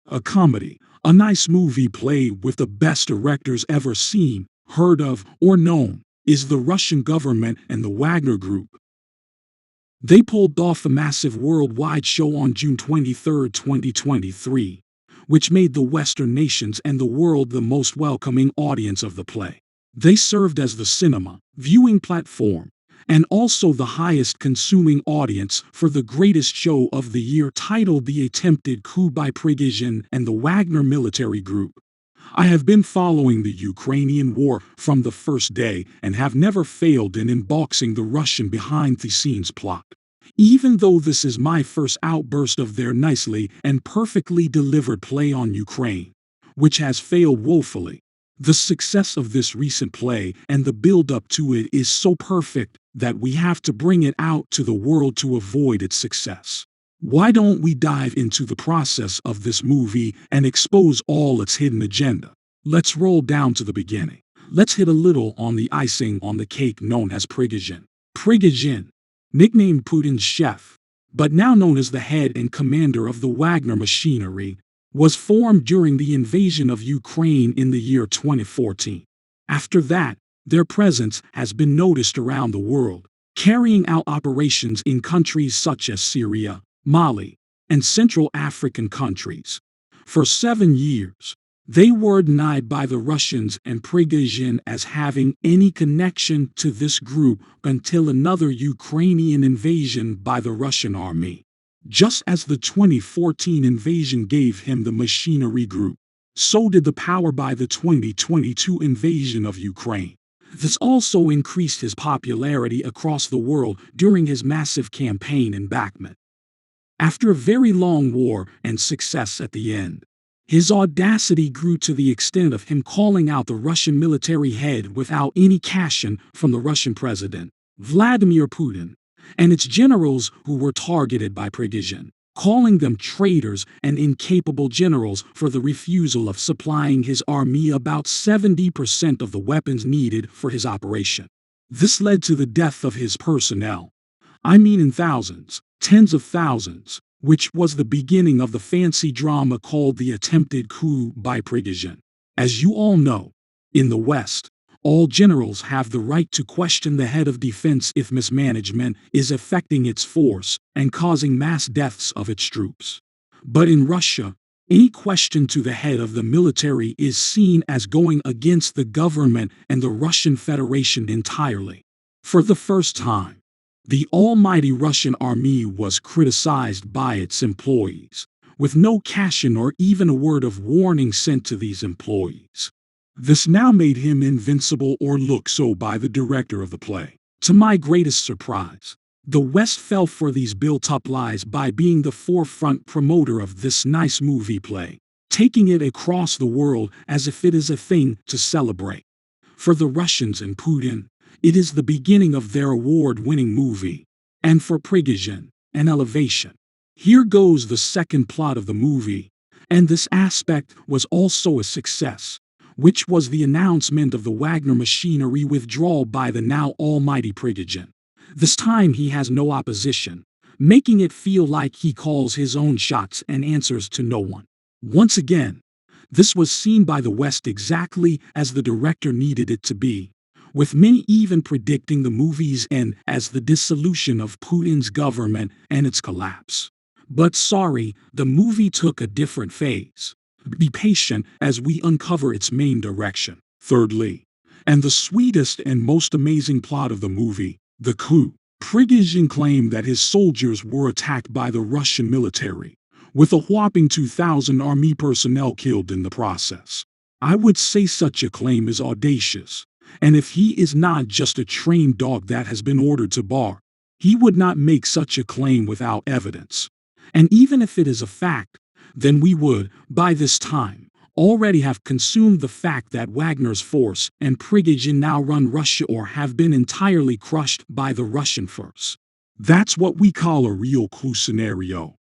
A comedy, a nice movie played with the best directors ever seen, heard of, or known, is the Russian government and the Wagner Group. They pulled off a massive worldwide show on June 23, 2023, which made the Western nations and the world the most welcoming audience of the play. They served as the cinema, viewing platform, and also the highest consuming audience for the greatest show of the year titled The Attempted Coup by Prigozhin and the Wagner Military Group. I have been following the Ukrainian war from the first day and have never failed in unboxing the Russian behind-the-scenes plot. Even though this is my first outburst of their nicely and perfectly delivered play on Ukraine, which has failed woefully, the success of this recent play and the build-up to it is so perfect that we have to bring it out to the world to avoid its success. Why don't we dive into the process of this movie and expose all its hidden agenda? Let's roll down to the beginning. Let's hit a little on the icing on the cake known as Prigozhin. Prigozhin, nicknamed Putin's chef, but now known as the head and commander of the Wagner machinery, was formed during the invasion of Ukraine in the year 2014. After that, their presence has been noticed around the world, carrying out operations in countries such as Syria, Mali, and Central African countries. For 7 years, they were denied by the Russians and Prigozhin as having any connection to this group until another Ukrainian invasion by the Russian army. Just as the 2014 invasion gave him the machinery group, so did the power by the 2022 invasion of Ukraine. This also increased his popularity across the world during his massive campaign embankment. After a very long war and success at the end, his audacity grew to the extent of him calling out the Russian military head without any caution from the Russian president, Vladimir Putin, and its generals who were targeted by Prigozhin, calling them traitors and incapable generals for the refusal of supplying his army about 70% of the weapons needed for his operation. This led to the death of his personnel. I mean in thousands, tens of thousands, which was the beginning of the fancy drama called The Attempted Coup by Prigozhin. As you all know, in the West, all generals have the right to question the head of defense if mismanagement is affecting its force and causing mass deaths of its troops. But in Russia, any question to the head of the military is seen as going against the government and the Russian Federation entirely. For the first time, the almighty Russian army was criticized by its employees, with no caution or even a word of warning sent to these employees. This now made him invincible or look so by the director of the play. To my greatest surprise, the West fell for these built-up lies by being the forefront promoter of this nice movie play, taking it across the world as if it is a thing to celebrate. For the Russians and Putin, it is the beginning of their award-winning movie, and for Prigozhin, an elevation. Here goes the second plot of the movie, and this aspect was also a success, which was the announcement of the Wagner machinery withdrawal by the now almighty Prigozhin. This time he has no opposition, making it feel like he calls his own shots and answers to no one. Once again, this was seen by the West exactly as the director needed it to be, with many even predicting the movie's end as the dissolution of Putin's government and its collapse. But sorry, the movie took a different phase. Be patient as we uncover its main direction. Thirdly, and the sweetest and most amazing plot of the movie, the coup. Prigozhin claimed that his soldiers were attacked by the Russian military, with a whopping 2,000 army personnel killed in the process. I would say such a claim is audacious, and if he is not just a trained dog that has been ordered to bar, he would not make such a claim without evidence. And even if it is a fact, then we would, by this time, already have consumed the fact that Wagner's force and Prigozhin now run Russia or have been entirely crushed by the Russian force. That's what we call a real coup scenario.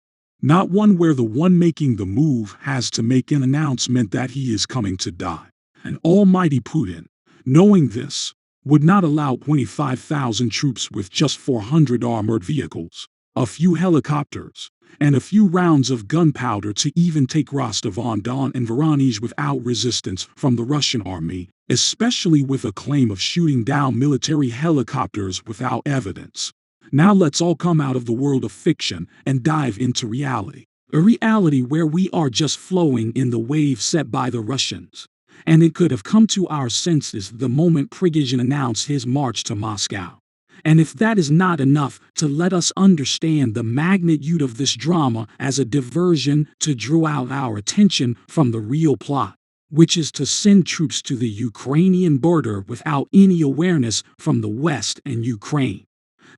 Not one where the one making the move has to make an announcement that he is coming to die. And almighty Putin, knowing this, would not allow 25,000 troops with just 400 armored vehicles, a few helicopters, and a few rounds of gunpowder to even take Rostov-on-Don and Voronezh without resistance from the Russian army, especially with a claim of shooting down military helicopters without evidence. Now let's all come out of the world of fiction and dive into reality. A reality where we are just flowing in the wave set by the Russians. And it could have come to our senses the moment Prigozhin announced his march to Moscow. And if that is not enough to let us understand the magnitude of this drama as a diversion to draw out our attention from the real plot, which is to send troops to the Ukrainian border without any awareness from the West and Ukraine,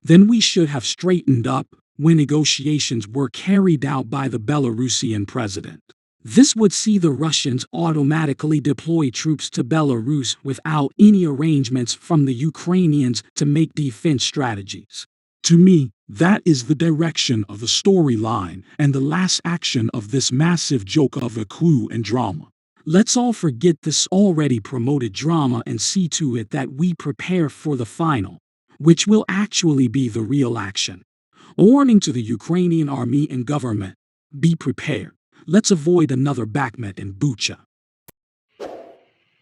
then we should have straightened up when negotiations were carried out by the Belarusian president. This would see the Russians automatically deploy troops to Belarus without any arrangements from the Ukrainians to make defense strategies. To me, that is the direction of the storyline and the last action of this massive joke of a coup and drama. Let's all forget this already promoted drama and see to it that we prepare for the final, which will actually be the real action. A warning to the Ukrainian army and government: be prepared. Let's avoid another Bakhmut and Bucha.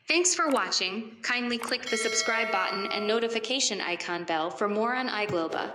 Thanks for watching. Kindly click the subscribe button and notification icon bell for more on E.global.